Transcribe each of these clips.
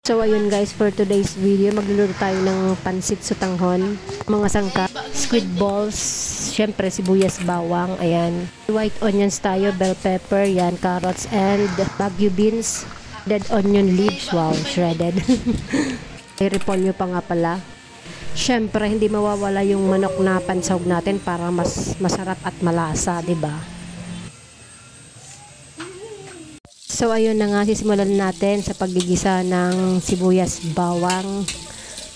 So ayun guys, for today's video, magluluto tayo ng pansit sutanghon, mga sangkap, squid balls, syempre sibuyas, bawang, ayan. White onions tayo, bell pepper, yan, carrots, and bagu beans, red onion leaves, wow, shredded. May repolyo pa nga pala. Syempre, hindi mawawala yung manok na pansahog natin para mas masarap at malasa, 'di ba? So ayun na nga, sisimulan natin sa paggigisa ng sibuyas, bawang.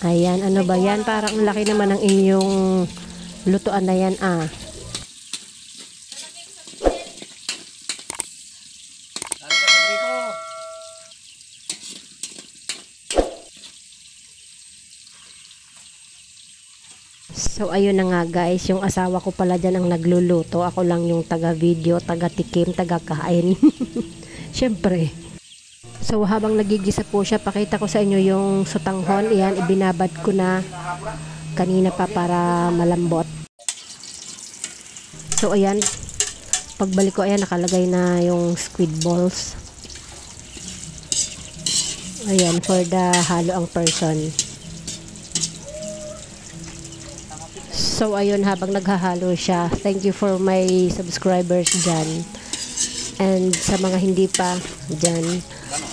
Ayan, ano ba yan? Parang laki naman ng inyong lutuan na yan ah. So ayun na nga guys, yung asawa ko pala dyan ang nagluluto. Ako lang yung taga-video, taga-tikim, taga-kain. Siyempre. So habang nagigisa po siya, pakita ko sa inyo yung sutanghon. Iyan, ibinabad ko na kanina pa para malambot. So ayan, pagbalik ko, ayan, nakalagay na yung squid balls. Ayan, for the halo ang person. So ayun, habang naghahalo siya, thank you for my subscribers dyan. And sa mga hindi pa dyan,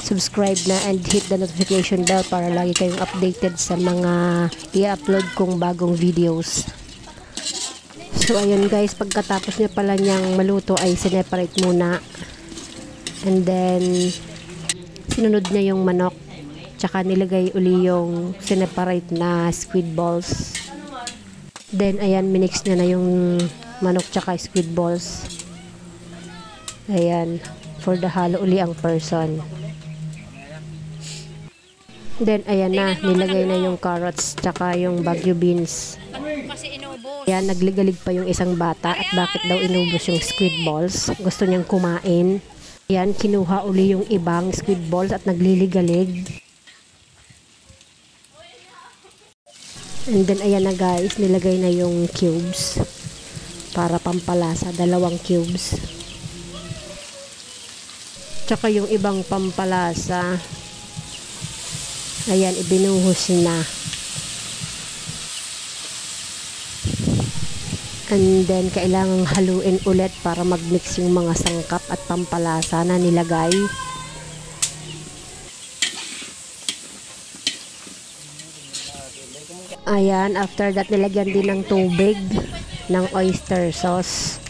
subscribe na and hit the notification bell para lagi kayong updated sa mga i-upload kong bagong videos. So ayun guys, pagkatapos niya pala niyang maluto ay sineparate muna. And then sinunod niya yung manok, tsaka nilagay uli yung sineparate na squid balls. Then ayan, minix niya na yung manok tsaka squid balls. Ayan, for the halo uli ang person. Then ayan na, nilagay na yung carrots tsaka yung bagu beans. Ayan, nagligalig pa yung isang bata at bakit daw inubos yung squid balls. Gusto niyang kumain. Ayan, kinuha uli yung ibang squid balls at nagliligalig. And then ayan na guys, nilagay na yung cubes para pampalasa, 2 cubes. Tsaka yung ibang pampalasa, ayan, ibinuhos na. And then kailangang haluin ulit para magmix yung mga sangkap at pampalasa na nilagay. Ayan, after that nilagyan din ng tubig ng oyster sauce.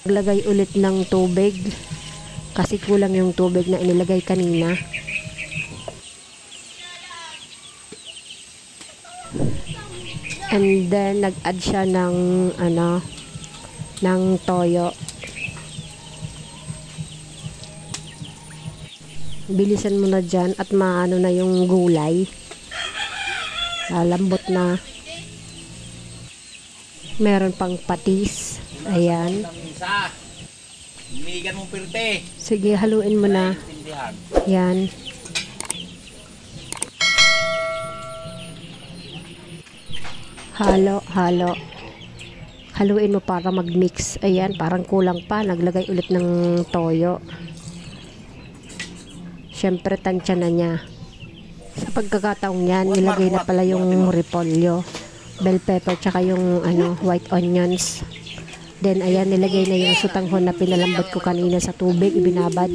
Maglagay ulit ng tubig kasi kulang yung tubig na inilagay kanina. And then nag-add siya ng ng toyo. Bilisan mo na dyan at maano na yung gulay. Lambot na. Meron pang patis. Ayan. Sige, haluin mo na. Yan. Halo, halo. Haluin mo para mag-mix. Ayan, parang kulang pa. Naglagay ulit ng toyo. Siyempre, tansya na niya. Sa pagkakataong yan, nilagay na pala yung repolyo, bell pepper, tsaka yung white onions. Then ayan, nilagay na yung sutanghon na pinalambot ko kanina sa tubig, ibinabad.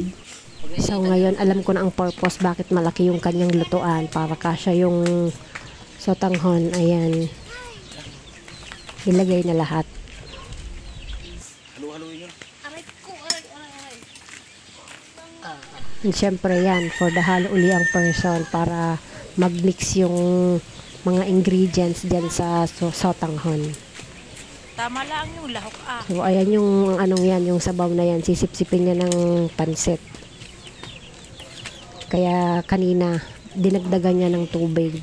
So ngayon, alam ko na ang purpose bakit malaki yung kanyang lutuan, para kasya yung sutanghon. Ayan, nilagay na lahat. And syempre yan, for the halo uli ang person para mag-mix yung mga ingredients dyan sa sutanghon. Tama lang yung lahok ah. So ayan yung yan, yung sabaw na yan, sisip-sipin niya ng pansit. Kaya kanina dinagdagan niya ng tubig.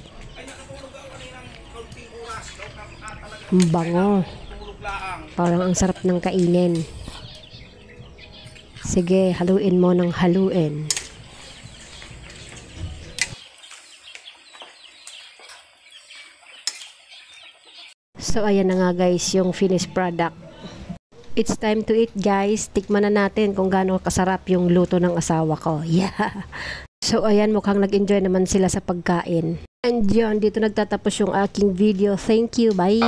Bango. Parang ang sarap ng kainin. Sige, haluin mo ng haluin. So ayan na nga guys, yung finished product. It's time to eat, guys. Tikman na natin kung gaano kasarap yung luto ng asawa ko. Yeah. So ayan, mukhang nag-enjoy naman sila sa pagkain. And yun, dito nagtatapos yung aking video. Thank you. Bye.